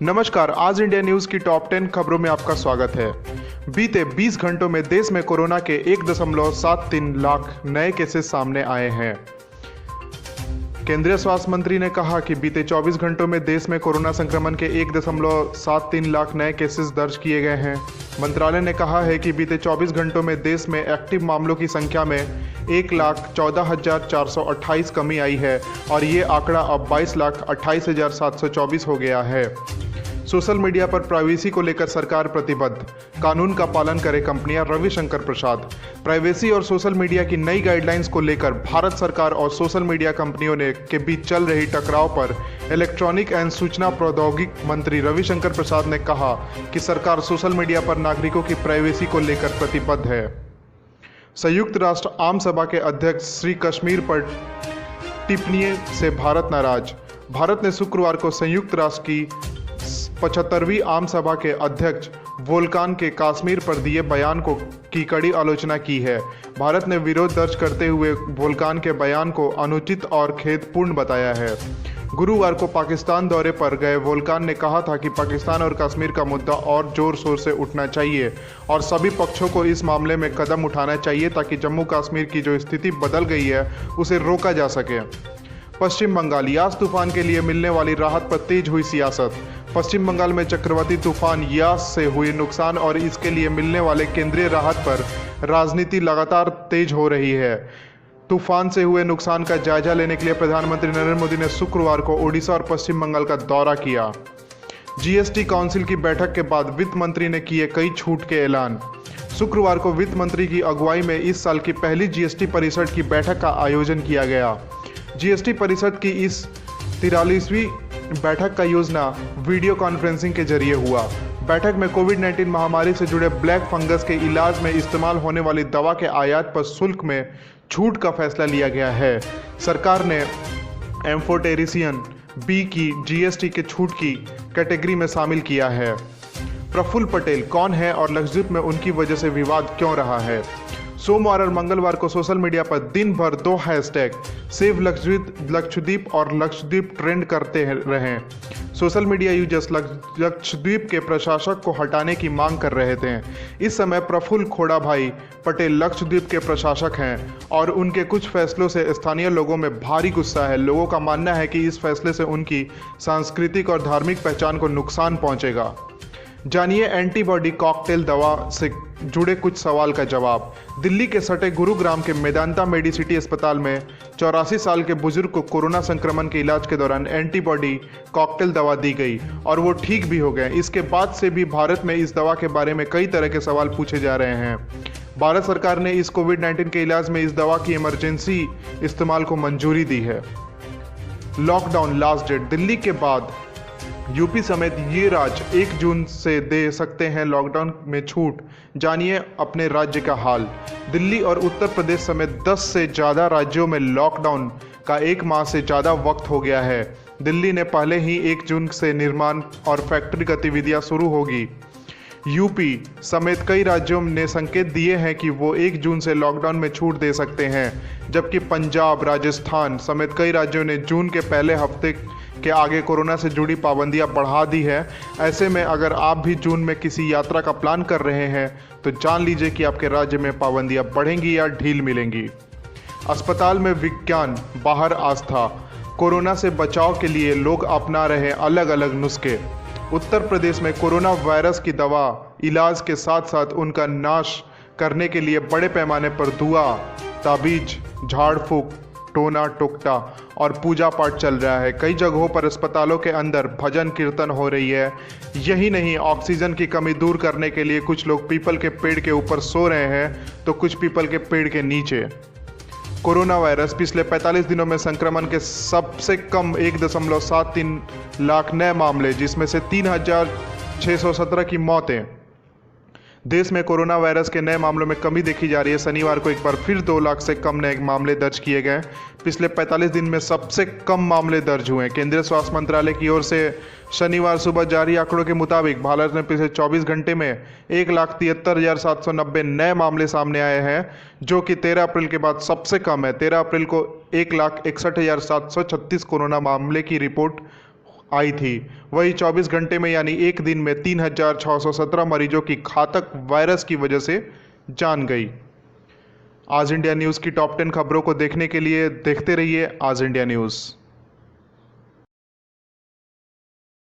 नमस्कार, आज India news की टॉप 10 खबरों में आपका स्वागत है। बीते 20 घंटों में देश में कोरोना के 1.73 लाख नए केसेस सामने आए हैं। केंद्रीय स्वास्थ्य मंत्री ने कहा कि बीते 24 घंटों में देश में कोरोना संक्रमण के 1.73 लाख नए केसेस दर्ज किए गए हैं। मंत्रालय ने कहा है कि बीते 24 घंटों में देश में एक्टिव मामलों की संख्या में 1,14,428 कमी आई है और ये आंकड़ा अब 22,28,724 हो गया है। सोशल मीडिया पर प्राइवेसी को लेकर सरकार प्रतिबद्ध, कानून का पालन करे कंपनियां। रविशंकर प्रसाद। प्राइवेसी और सोशल मीडिया की नई गाइडलाइंस को लेकर भारत सरकार और सोशल मीडिया कंपनियों के बीच चल रही टकराव पर इलेक्ट्रॉनिक एवं सूचना प्रौद्योगिकी मंत्री रविशंकर प्रसाद ने कहा कि सरकार सोशल मीडिया पर नागरिकों की प्राइवेसी को लेकर प्रतिबद्ध है। संयुक्त राष्ट्र आम सभा के अध्यक्ष श्री कश्मीर पर टिप्पणी से भारत नाराज। भारत ने शुक्रवार को संयुक्त राष्ट्र की 75वीं आम सभा के अध्यक्ष वोल्कान के कश्मीर पर दिए बयान की कड़ी आलोचना की है। भारत ने विरोध दर्ज करते हुए वोल्कान के बयान को अनुचित और खेदपूर्ण बताया है। गुरुवार को पाकिस्तान दौरे पर गए वोल्कान ने कहा था कि पाकिस्तान और कश्मीर का मुद्दा और जोर शोर से उठना चाहिए और सभी पक्षों को इस मामले में कदम उठाना चाहिए ताकि जम्मू कश्मीर की जो स्थिति बदल गई है उसे रोका जा सके। पश्चिम बंगाल। यास तूफान के लिए मिलने वाली राहत पर तेज हुई सियासत। पश्चिम बंगाल में चक्रवाती तूफान यास से हुए नुकसान और इसके लिए मिलने वाले केंद्रीय राहत पर राजनीति लगातार तेज हो रही है। तूफान से हुए नुकसान का जायजा लेने के लिए प्रधानमंत्री नरेंद्र मोदी ने शुक्रवार को ओडिशा और पश्चिम बंगाल का दौरा किया। जीएसटी काउंसिल की बैठक के बाद वित्त मंत्री ने किए कई छूट के ऐलान। शुक्रवार को वित्त मंत्री की अगुवाई में इस साल की पहली जीएसटी परिषद की बैठक का आयोजन किया गया। जीएसटी परिषद की इस 43वीं बैठक का योजना वीडियो कॉन्फ्रेंसिंग के जरिए हुआ। बैठक में कोविड-19 महामारी से जुड़े ब्लैक फंगस के इलाज में इस्तेमाल होने वाली दवा के आयात पर शुल्क में छूट का फैसला लिया गया है। सरकार ने एम्फोटेरिसिन बी की जीएसटी के छूट की कैटेगरी में शामिल किया है। प्रफुल्ल पटेल कौन है और लक्षद्वीप में उनकी वजह से विवाद क्यों रहा है। सोमवार और मंगलवार को सोशल मीडिया पर दिन भर 2 हैशटैग सेव लक्षद्वीप और लक्षद्वीप ट्रेंड करते रहे। सोशल मीडिया यूजर्स लक्षद्वीप के प्रशासक को हटाने की मांग कर रहे थे। इस समय प्रफुल्ल खोड़ाभाई पटेल लक्षद्वीप के प्रशासक हैं और उनके कुछ फैसलों से स्थानीय लोगों में भारी गुस्सा है। लोगों का मानना है कि इस फैसले से उनकी सांस्कृतिक और धार्मिक पहचान को नुकसान पहुंचेगा। जानिए एंटीबॉडी कॉकटेल दवा से जुड़े कुछ सवाल का जवाब। दिल्ली के सटे गुरुग्राम के मेदांता मेडिसिटी अस्पताल में 84 साल के बुजुर्ग को कोरोना संक्रमण के इलाज के दौरान एंटीबॉडी कॉकटेल दवा दी गई और वो ठीक भी हो गए। इसके बाद से भी भारत में इस दवा के बारे में कई तरह के सवाल पूछे जा रहे हैं। भारत सरकार ने इस कोविड-19 के इलाज में इस दवा की इमरजेंसी इस्तेमाल को मंजूरी दी है। Lockdown last date. दिल्ली के बाद यूपी समेत ये राज्य 1 जून से दे सकते हैं लॉकडाउन में छूट। जानिए अपने राज्य का हाल। दिल्ली और उत्तर प्रदेश समेत 10 से ज़्यादा राज्यों में लॉकडाउन का 1 माह से ज़्यादा वक्त हो गया है। दिल्ली ने पहले ही 1 जून से निर्माण और फैक्ट्री गतिविधियां शुरू होगी। यूपी समेत कई राज्यों ने संकेत दिए हैं कि वो 1 जून से लॉकडाउन में छूट दे सकते हैं, जबकि पंजाब, राजस्थान समेत कई राज्यों ने जून के पहले हफ्ते के आगे कोरोना से जुड़ी पाबंदियां बढ़ा दी है। ऐसे में अगर आप भी जून में किसी यात्रा का प्लान कर रहे हैं तो जान लीजिए कि आपके राज्य में पाबंदियां बढ़ेंगी या ढील मिलेंगी। अस्पताल में विज्ञान, बाहर आस्था। कोरोना से बचाव के लिए लोग अपना रहे अलग अलग नुस्खे। उत्तर प्रदेश में कोरोना वायरस की दवा इलाज के साथ साथ उनका नाश करने के लिए बड़े पैमाने पर दुआ, ताबीज, झाड़ फूक, टोना टोकटा और पूजा पाठ चल रहा है। कई जगहों पर अस्पतालों के अंदर भजन कीर्तन हो रही है। यही नहीं, ऑक्सीजन की कमी दूर करने के लिए कुछ लोग पीपल के पेड़ के ऊपर सो रहे हैं तो कुछ पीपल के पेड़ के नीचे। Corona virus. पिछले 45 दिनों में संक्रमण के सबसे कम 1.73 लाख नए मामले, जिसमें से 3,617 की मौतें। देश में कोरोना वायरस के नए मामलों में कमी देखी जा रही है। शनिवार को एक बार फिर 2 लाख से कम नए मामले दर्ज किए गए। पिछले 45 दिन में सबसे कम मामले दर्ज हुए। केंद्रीय स्वास्थ्य मंत्रालय की ओर से शनिवार सुबह जारी आंकड़ों के मुताबिक भारत में पिछले 24 घंटे में 1,73,790 नए मामले सामने आए हैं, जो कि 13 अप्रैल के बाद सबसे कम है। 13 अप्रैल को 1,61,736 कोरोना मामले की रिपोर्ट आई थी, वही 24 घंटे में यानी एक दिन में 3,617 मरीजों की घातक वायरस की वजह से जान गई। आज इंडिया न्यूज़ की टॉप 10 खबरों को देखने के लिए देखते रहिए आज इंडिया न्यूज़।